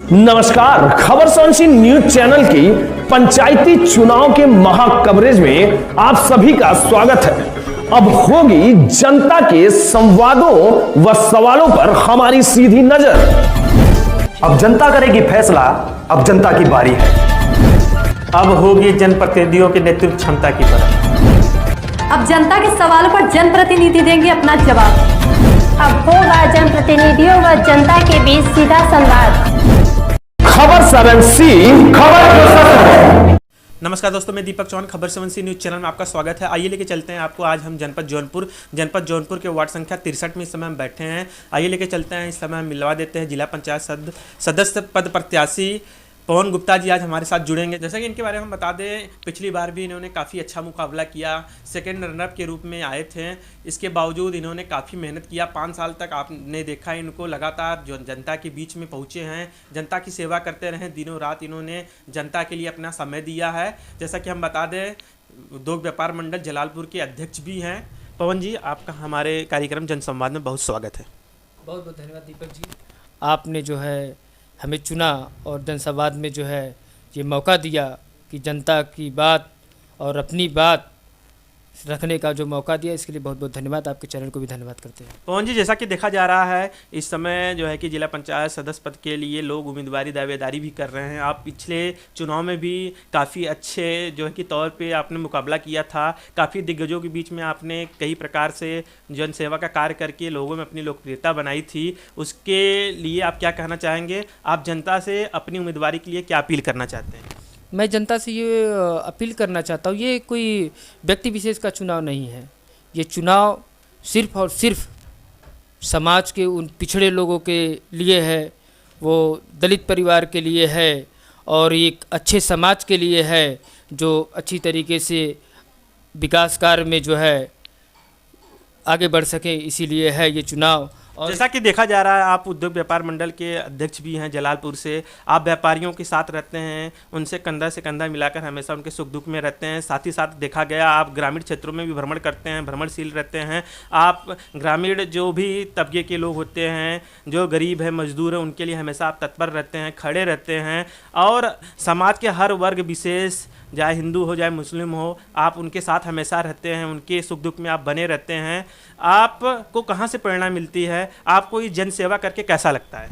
नमस्कार, खबर संसी news channel की पंचायती चुनाव के महा कवरेज में आप सभी का स्वागत है। अब होगी जनता के संवादों व सवालों पर हमारी सीधी नजर। अब जनता करेगी फैसला, अब जनता की बारी है। अब होगी जनप्रतिनिधियों की नेतृत्व क्षमता की परख। अब जनता के सवालों पर जनप्रतिनिधि देंगे अपना जवाब। अब होगा जनप्रतिनिधियों व जनता के बीच सीधा संवाद। खबर 7C, खबर जो सच है। नमस्कार दोस्तों, मैं दीपक चौहान, खबर 7C न्यूज चैनल में आपका स्वागत है। आइए लेके चलते हैं आपको। आज हम जनपद जौनपुर के वार्ड संख्या 63 में इस समय हम बैठे हैं। आइए लेके चलते हैं। इस समय हम मिलवा देते हैं जिला पंचायत सदस्य पद प्रत्याशी पवन गुप्ता जी आज हमारे साथ जुड़ेंगे। जैसा कि इनके बारे में हम बता दें, पिछली बार भी इन्होंने काफ़ी अच्छा मुकाबला किया, सेकंड रनर के रूप में आए थे। इसके बावजूद इन्होंने काफ़ी मेहनत किया। 5 साल तक आपने देखा इनको लगातार जो जनता के बीच में पहुँचे हैं, जनता की सेवा करते रहे, दिनों रात इन्होंने जनता के लिए अपना समय दिया है। जैसा कि हम बता दें, उद्योग व्यापार मंडल जलालपुर के अध्यक्ष भी हैं। पवन जी, आपका हमारे कार्यक्रम जनसंवाद में बहुत स्वागत है। बहुत बहुत धन्यवाद दीपक जी। आपने जो है हमें चुना और जनसंवाद में जो है ये मौका दिया कि जनता की बात और अपनी बात रखने का जो मौका दिया, इसके लिए बहुत बहुत धन्यवाद। आपके चैनल को भी धन्यवाद करते हैं। पवन जी, जैसा कि देखा जा रहा है इस समय जो है कि जिला पंचायत सदस्य पद के लिए लोग उम्मीदवारी दावेदारी भी कर रहे हैं। आप पिछले चुनाव में भी काफ़ी अच्छे जो है कि तौर पे आपने मुकाबला किया था। काफ़ी दिग्गजों के बीच में आपने कई प्रकार से जनसेवा का कार्य करके लोगों में अपनी लोकप्रियता बनाई थी। उसके लिए आप क्या कहना चाहेंगे? आप जनता से अपनी उम्मीदवारी के लिए क्या अपील करना चाहते हैं? मैं जनता से ये अपील करना चाहता हूँ, ये कोई व्यक्ति विशेष का चुनाव नहीं है। ये चुनाव सिर्फ और सिर्फ समाज के उन पिछड़े लोगों के लिए है, वो दलित परिवार के लिए है और एक अच्छे समाज के लिए है जो अच्छी तरीके से विकास कार्य में जो है आगे बढ़ सके, इसीलिए है ये चुनाव। और जैसा कि देखा जा रहा है, आप उद्योग व्यापार मंडल के अध्यक्ष भी हैं जलालपुर से। आप व्यापारियों के साथ रहते हैं, उनसे कंधा से कंधा मिलाकर हमेशा उनके सुख दुख में रहते हैं। साथ ही साथ देखा गया आप ग्रामीण क्षेत्रों में भी भ्रमण करते हैं, भ्रमणशील रहते हैं। आप ग्रामीण जो भी तबके के लोग होते हैं, जो गरीब है, मजदूर है, उनके लिए हमेशा आप तत्पर रहते हैं, खड़े रहते हैं। और समाज के हर वर्ग विशेष, चाहे हिंदू हो चाहे मुस्लिम हो, आप उनके साथ हमेशा रहते हैं, उनके सुख दुख में आप बने रहते हैं। आपको कहाँ से प्रेरणा मिलती है? आपको ये जन सेवा करके कैसा लगता है?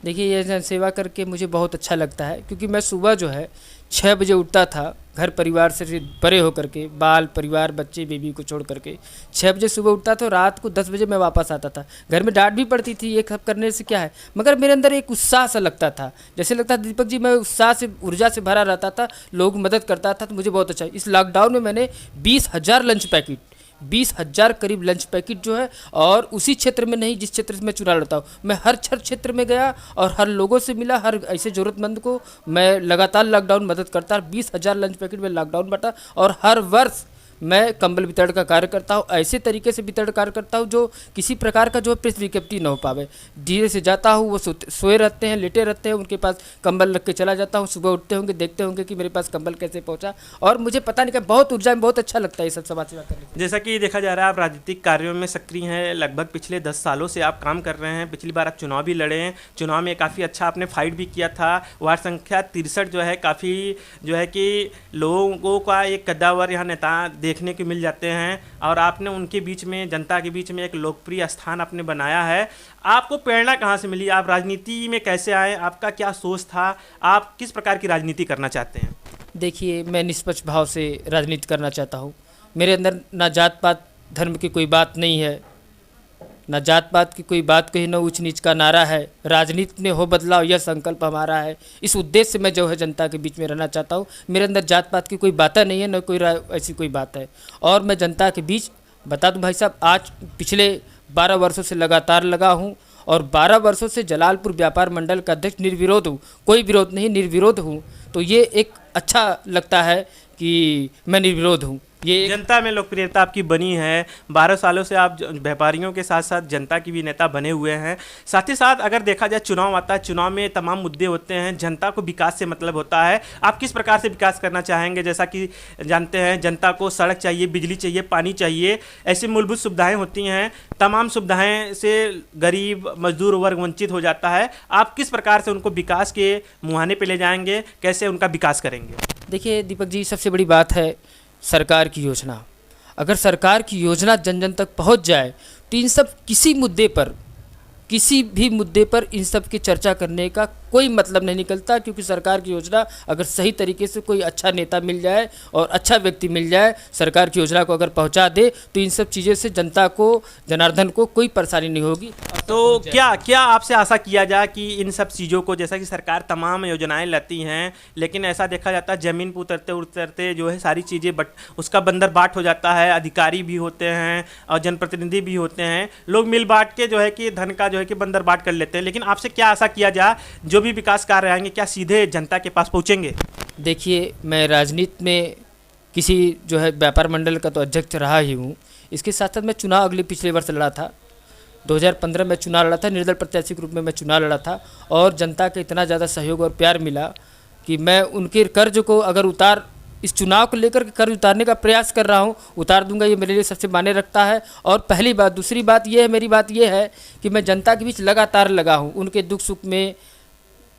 देखिए, ये जन सेवा करके मुझे बहुत अच्छा लगता है, क्योंकि मैं सुबह जो है 6 बजे उठता था, घर परिवार से बड़े होकर के, बाल परिवार बच्चे बेबी को छोड़ करके 6 बजे सुबह उठता था। रात को 10 बजे मैं वापस आता था। घर में डांट भी पड़ती थी, ये सब करने से क्या है, मगर मेरे अंदर एक उत्साह सा लगता था। जैसे लगता था दीपक जी, मैं उत्साह से, ऊर्जा से भरा रहता था, लोग मदद करता था, तो मुझे बहुत अच्छा। इस लॉकडाउन में मैंने 20,000 लंच पैकेट, 20,000 करीब लंच पैकेट जो है, और उसी क्षेत्र में नहीं जिस क्षेत्र से मैं चुनाव लड़ता हूँ, मैं हर क्षेत्र में गया और हर लोगों से मिला, हर ऐसे ज़रूरतमंद को मैं लगातार लॉकडाउन मदद करता। 20,000 लंच पैकेट में लॉकडाउन बांटा, और हर वर्ष मैं कंबल वितरण का कार्य करता हूँ। ऐसे तरीके से वितरण कार्य करता हूँ जो किसी प्रकार का जो प्रेस विज्ञप्ति न हो पावे। धीरे से जाता हूँ, वो सोए रहते हैं, लेटे रहते हैं, उनके पास कंबल रख के चला जाता हूँ। सुबह उठते होंगे, देखते होंगे कि मेरे पास कंबल कैसे पहुँचा, और मुझे पता नहीं, बहुत ऊर्जा में बहुत अच्छा लगता है ये सब समाज सेवा करने। जैसा कि देखा जा रहा है, आप राजनीतिक कार्यों में सक्रिय हैं। लगभग पिछले 10 सालों से आप काम कर रहे हैं। पिछली बार आप चुनाव भी लड़े हैं, चुनाव में काफ़ी अच्छा आपने फाइट भी किया था। वार्ड संख्या 63 जो है, काफ़ी जो है कि लोगों का एक कद्दावर यहाँ नेता देखने को मिल जाते हैं, और आपने उनके बीच में, जनता के बीच में एक लोकप्रिय स्थान आपने बनाया है। आपको प्रेरणा कहाँ से मिली? आप राजनीति में कैसे आए? आपका क्या सोच था? आप किस प्रकार की राजनीति करना चाहते हैं? देखिए, मैं निष्पक्ष भाव से राजनीति करना चाहता हूँ। मेरे अंदर ना जात पात धर्म की कोई बात नहीं है, ना जात पात की कोई बात कही, न ऊंच नीच का नारा है। राजनीति में हो बदलाव, यह संकल्प हमारा है। इस उद्देश्य से मैं जो है जनता के बीच में रहना चाहता हूँ। मेरे अंदर जात पात की कोई बातें नहीं है, न कोई ऐसी कोई बात है। और मैं जनता के बीच बता दूं भाई साहब, आज पिछले 12 वर्षों से लगातार लगा हूँ, और 12 वर्षों से जलालपुर व्यापार मंडल का अध्यक्ष निर्विरोध हूँ। कोई विरोध नहीं, निर्विरोध हूँ। तो ये एक अच्छा लगता है कि मैं निर्विरोध हूँ। ये जनता में लोकप्रियता आपकी बनी है। 12 सालों से आप व्यापारियों के साथ साथ जनता की भी नेता बने हुए हैं। साथ ही साथ अगर देखा जाए चुनाव आता है, चुनाव में तमाम मुद्दे होते हैं, जनता को विकास से मतलब होता है। आप किस प्रकार से विकास करना चाहेंगे? जैसा कि जानते हैं जनता को सड़क चाहिए, बिजली चाहिए, पानी चाहिए, ऐसी मूलभूत सुविधाएं होती हैं। तमाम सुविधाएं से गरीब मजदूर वर्ग वंचित हो जाता है। आप किस प्रकार से उनको विकास के मुहाने पे ले जाएंगे, कैसे उनका विकास करेंगे? देखिए दीपक जी, सबसे बड़ी बात है सरकार की योजना। अगर सरकार की योजना जन जन तक पहुंच जाए तो इन सब किसी भी मुद्दे पर इन सब की चर्चा करने का कोई मतलब नहीं निकलता, क्योंकि सरकार की योजना अगर सही तरीके से कोई अच्छा नेता मिल जाए और अच्छा व्यक्ति मिल जाए, सरकार की योजना को अगर पहुंचा दे तो इन सब चीज़ों से जनता को, जनार्दन को कोई परेशानी नहीं होगी। तो क्या आपसे आशा किया जाए कि इन सब चीज़ों को, जैसा कि सरकार तमाम योजनाएं लाती हैं, लेकिन ऐसा देखा जाता है ज़मीन पर उतरते उतरते जो है सारी चीज़ें उसका बंदर बाट हो जाता है। अधिकारी भी होते हैं और जनप्रतिनिधि भी होते हैं, लोग मिल बांट के जो है कि धन का जो है कि बंदर बाट कर लेते हैं। लेकिन आपसे क्या आशा किया जाए, जो भी विकास कार्य आएंगे क्या सीधे जनता के पास पहुँचेंगे? देखिए, मैं राजनीति में किसी जो है व्यापार मंडल का तो अध्यक्ष रहा ही हूँ। इसके साथ साथ मैं चुनाव पिछले वर्ष लड़ा था। 2015 में चुनाव लड़ा था, निर्दल प्रत्याशी के रूप में मैं चुनाव लड़ा था और जनता का इतना ज़्यादा सहयोग और प्यार मिला कि मैं उनके कर्ज को अगर इस चुनाव को लेकर के कर्ज उतारने का प्रयास कर रहा हूँ, उतार दूंगा, ये मेरे लिए सबसे मायने रखता है। और पहली बात। दूसरी बात ये है, मेरी बात ये है कि मैं जनता के बीच लगातार लगा हूँ, उनके दुख सुख में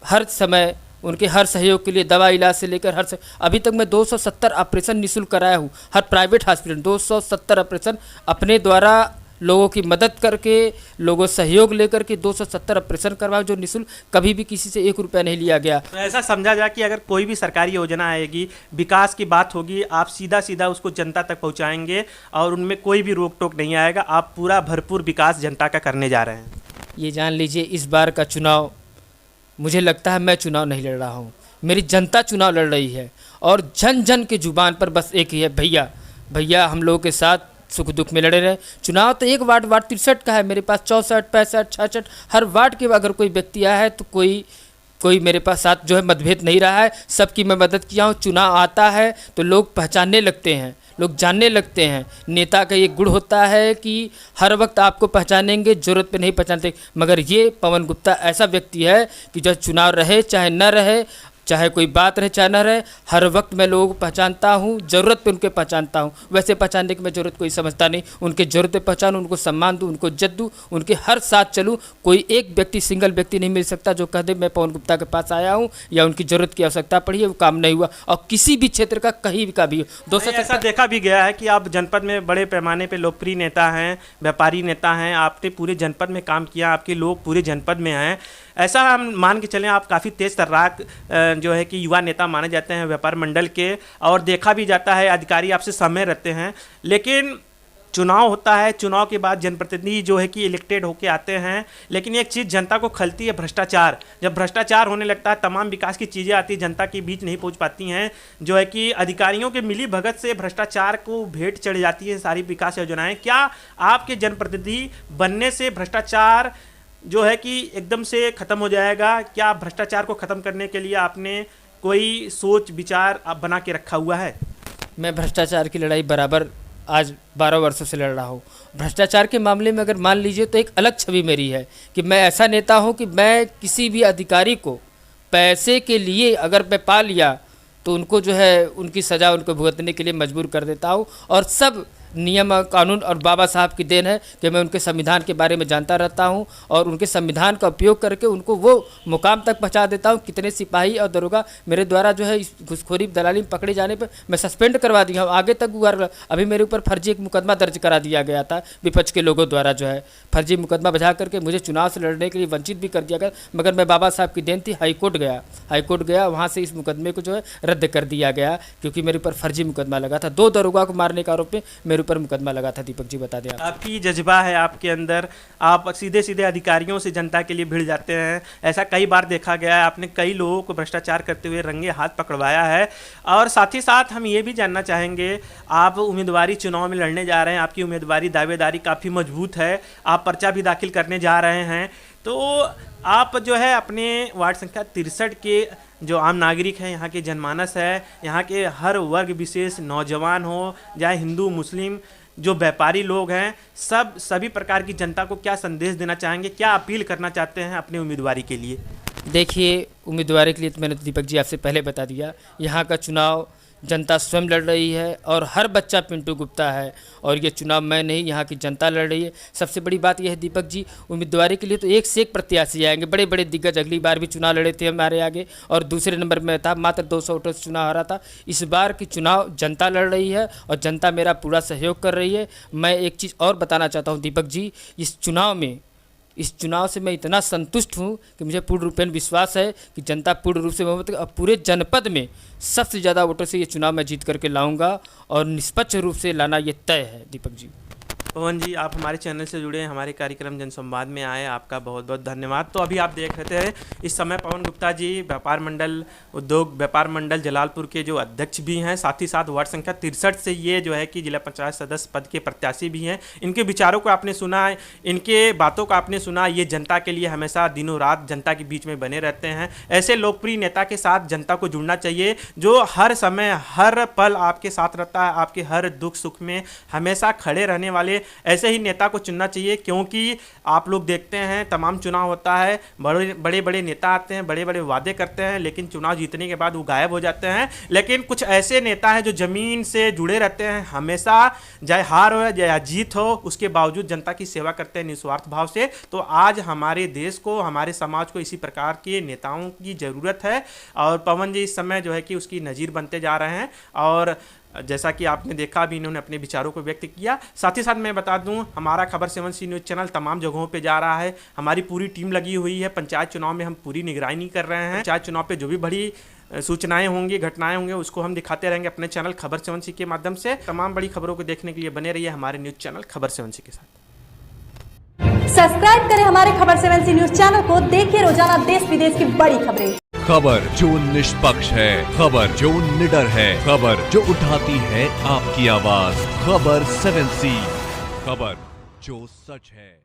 हर समय, उनके हर सहयोग के लिए, दवा इलाज से लेकर अभी तक मैं 270 ऑपरेशन निःशुल्क कराया हूँ। हर प्राइवेट हॉस्पिटल 270 ऑपरेशन अपने द्वारा लोगों की मदद करके, लोगों सहयोग लेकर के 270 ऑपरेशन करवाया, जो निःशुल्क, कभी भी किसी से 1 रुपया नहीं लिया गया। तो ऐसा समझा जाए कि अगर कोई भी सरकारी योजना आएगी, विकास की बात होगी, आप सीधा सीधा उसको जनता तक पहुंचाएंगे और उनमें कोई भी रोक टोक नहीं आएगा। आप पूरा भरपूर विकास जनता का करने जा रहे हैं। ये जान लीजिए, इस बार का चुनाव मुझे लगता है मैं चुनाव नहीं लड़ रहा हूँ, मेरी जनता चुनाव लड़ रही है। और जन जन के जुबान पर बस एक ही है, भैया भैया हम लोगों के साथ सुख दुख में लड़े रहे। चुनाव तो एक वार्ड 63 का है, मेरे पास 64, 65, 66 हर वार्ड के अगर कोई व्यक्ति आया है तो कोई मेरे पास साथ जो है मतभेद नहीं रहा है, सबकी मैं मदद किया हूँ। चुनाव आता है तो लोग पहचानने लगते हैं, लोग जानने लगते हैं। नेता का ये गुण होता है कि हर वक्त आपको पहचानेंगे, ज़रूरत पे नहीं पहचानते। मगर ये पवन गुप्ता ऐसा व्यक्ति है कि जो चुनाव रहे चाहे न रहे, चाहे कोई बात रहे चाहे न रहे, हर वक्त मैं लोगों को पहचानता हूँ, ज़रूरत पे उनके पहचानता हूँ। वैसे पहचानने की मैं ज़रूरत कोई समझता नहीं, उनके ज़रूरत पे पहचानूँ, उनको सम्मान दूँ, उनको इज्जत दूँ, उनके हर साथ चलूँ। कोई एक व्यक्ति, सिंगल व्यक्ति नहीं मिल सकता जो कह दे मैं पवन गुप्ता के पास आया हूँ या उनकी ज़रूरत की आवश्यकता पड़ी है, वो काम नहीं हुआ। और किसी भी क्षेत्र का कहीं भी का भी हो। ऐसा देखा भी गया है कि आप जनपद में बड़े पैमाने पर लोकप्रिय नेता हैं, व्यापारी नेता हैं, आपने पूरे जनपद में काम किया, आपके लोग पूरे जनपद में हैं। ऐसा हम मान के चलें, आप काफ़ी तेज तर्राक जो है कि युवा नेता माने जाते हैं व्यापार मंडल के, और देखा भी जाता है अधिकारी आपसे समय रहते हैं। लेकिन चुनाव होता है, चुनाव के बाद जनप्रतिनिधि जो है कि इलेक्टेड होके आते हैं, लेकिन एक चीज़ जनता को खलती है, भ्रष्टाचार। जब भ्रष्टाचार होने लगता है, तमाम विकास की चीज़ें आती है, जनता के बीच नहीं पहुंच पाती हैं। जो है कि अधिकारियों के मिली भगत से भ्रष्टाचार को भेंट चढ़ जाती है सारी विकास योजनाएं। क्या आपके जनप्रतिनिधि बनने से भ्रष्टाचार जो है कि एकदम से ख़त्म हो जाएगा? क्या भ्रष्टाचार को ख़त्म करने के लिए आपने कोई सोच विचार आप बना के रखा हुआ है? मैं भ्रष्टाचार की लड़ाई बराबर आज 12 वर्षों से लड़ रहा हूँ। भ्रष्टाचार के मामले में अगर मान लीजिए तो एक अलग छवि मेरी है कि मैं ऐसा नेता हूँ कि मैं किसी भी अधिकारी को पैसे के लिए अगर मैं पा लिया तो उनको जो है उनकी सज़ा उनको भुगतने के लिए मजबूर कर देता हूँ। और सब नियम कानून और बाबा साहब की देन है कि मैं उनके संविधान के बारे में जानता रहता हूं और उनके संविधान का उपयोग करके उनको वो मुकाम तक पहुंचा देता हूं। कितने सिपाही और दरोगा मेरे द्वारा जो है इस घुसखोरी दलाली में पकड़े जाने पर मैं सस्पेंड करवा दिया हूं। आगे तक अभी मेरे ऊपर फर्जी एक मुकदमा दर्ज करा दिया गया था, विपक्ष के लोगों द्वारा जो है फर्जी मुकदमा बजा करके मुझे चुनाव से लड़ने के लिए वंचित भी कर दिया गया। मगर मैं बाबा साहब की देन थी, हाईकोर्ट गया, वहाँ से इस मुकदमे को जो है रद्द कर दिया गया क्योंकि मेरे ऊपर फर्जी मुकदमा लगा था। 2 दरोगा को मारने का आरोप में मेरे ऊपर मुकदमा लगा था। दीपक जी बता दें। आपकी जज्बा है आपके अंदर, आप सीधे सीधे अधिकारियों से जनता के लिए भिड़ जाते हैं। ऐसा कई बार देखा गया है, आपने कई लोगों को भ्रष्टाचार करते हुए रंगे हाथ पकड़वाया है। और साथ ही साथ हम ये भी जानना चाहेंगे, आप उम्मीदवारी चुनाव में लड़ने जा रहे हैं, आपकी उम्मीदवारी दावेदारी काफ़ी मजबूत है, आप पर्चा भी दाखिल करने जा रहे हैं, तो तो आप जो है अपने वार्ड संख्या 63 के जो आम नागरिक हैं, यहाँ के जनमानस है, यहाँ के हर वर्ग विशेष, नौजवान हो चाहे हिंदू मुस्लिम, जो व्यापारी लोग हैं, सभी प्रकार की जनता को क्या संदेश देना चाहेंगे, क्या अपील करना चाहते हैं अपनी उम्मीदवारी के लिए? देखिए, उम्मीदवारी के लिए तो मैंने दीपक जी आपसे पहले बता दिया, यहाँ का चुनाव जनता स्वयं लड़ रही है और हर बच्चा पिंटू गुप्ता है, और ये चुनाव मैं नहीं, यहाँ की जनता लड़ रही है। सबसे बड़ी बात यह है दीपक जी, उम्मीदवारी के लिए तो एक से एक प्रत्याशी आएंगे, बड़े बड़े दिग्गज अगली बार भी चुनाव लड़े थे हमारे आगे और दूसरे नंबर में था, मात्र 200 वोटों से चुनाव हारा था। इस बार की चुनाव जनता लड़ रही है और जनता मेरा पूरा सहयोग कर रही है। मैं एक चीज़ और बताना चाहता हूँ दीपक जी, इस चुनाव से मैं इतना संतुष्ट हूँ कि मुझे पूर्ण रूपेण विश्वास है कि जनता पूर्ण रूप से बहुमत और पूरे जनपद में सबसे ज़्यादा वोटों से ये चुनाव मैं जीत करके लाऊंगा और निष्पक्ष रूप से लाना ये तय है। दीपक जी। पवन जी, आप हमारे चैनल से जुड़े, हमारे कार्यक्रम जनसंवाद में आए, आपका बहुत बहुत धन्यवाद। तो अभी आप देख रहे थे इस समय पवन गुप्ता जी उद्योग व्यापार मंडल जलालपुर के जो अध्यक्ष भी हैं, साथ ही साथ वार्ड संख्या 63 से ये जो है कि जिला पंचायत सदस्य पद के प्रत्याशी भी हैं। इनके विचारों को आपने सुना, इनके बातों को आपने सुना। ये जनता के लिए हमेशा दिनों रात जनता के बीच में बने रहते हैं। ऐसे लोकप्रिय नेता के साथ जनता को जुड़ना चाहिए, जो हर समय हर पल आपके साथ रहता है, आपके हर दुख सुख में हमेशा खड़े रहने वाले ऐसे ही नेता को चुनना चाहिए। क्योंकि आप लोग देखते हैं तमाम चुनाव होता है, बड़े बड़े नेता आते हैं, बड़े बड़े वादे करते हैं, लेकिन चुनाव जीतने के बाद वो गायब हो जाते हैं। लेकिन कुछ ऐसे नेता हैं जो जमीन से जुड़े रहते हैं, हमेशा चाहे हार हो या जीत हो, उसके बावजूद जनता की सेवा करते हैं निस्वार्थ भाव से। तो आज हमारे देश को, हमारे समाज को इसी प्रकार के नेताओं की ज़रूरत है और पवन जी इस समय जो है कि उसकी नज़ीर बनते जा रहे हैं। और जैसा कि आपने देखा भी, इन्होंने अपने विचारों को व्यक्त किया। साथ ही साथ मैं बता दूं, हमारा खबर 7C न्यूज़ चैनल तमाम जगहों पे जा रहा है, हमारी पूरी टीम लगी हुई है। पंचायत चुनाव में हम पूरी निगरानी कर रहे हैं। पंचायत चुनाव पे जो भी बड़ी सूचनाएं होंगी, घटनाएं होंगी, उसको हम दिखाते रहेंगे अपने चैनल खबर 7C के माध्यम से। तमाम बड़ी खबरों को देखने के लिए बने रहिए हमारे न्यूज़ चैनल खबर 7C के साथ। सब्सक्राइब करें हमारे खबर 7C न्यूज चैनल को, देखिए रोजाना देश विदेश की बड़ी खबरें। खबर जो निष्पक्ष है, खबर जो निडर है, खबर जो उठाती है आपकी आवाज, खबर 7C, खबर जो सच है।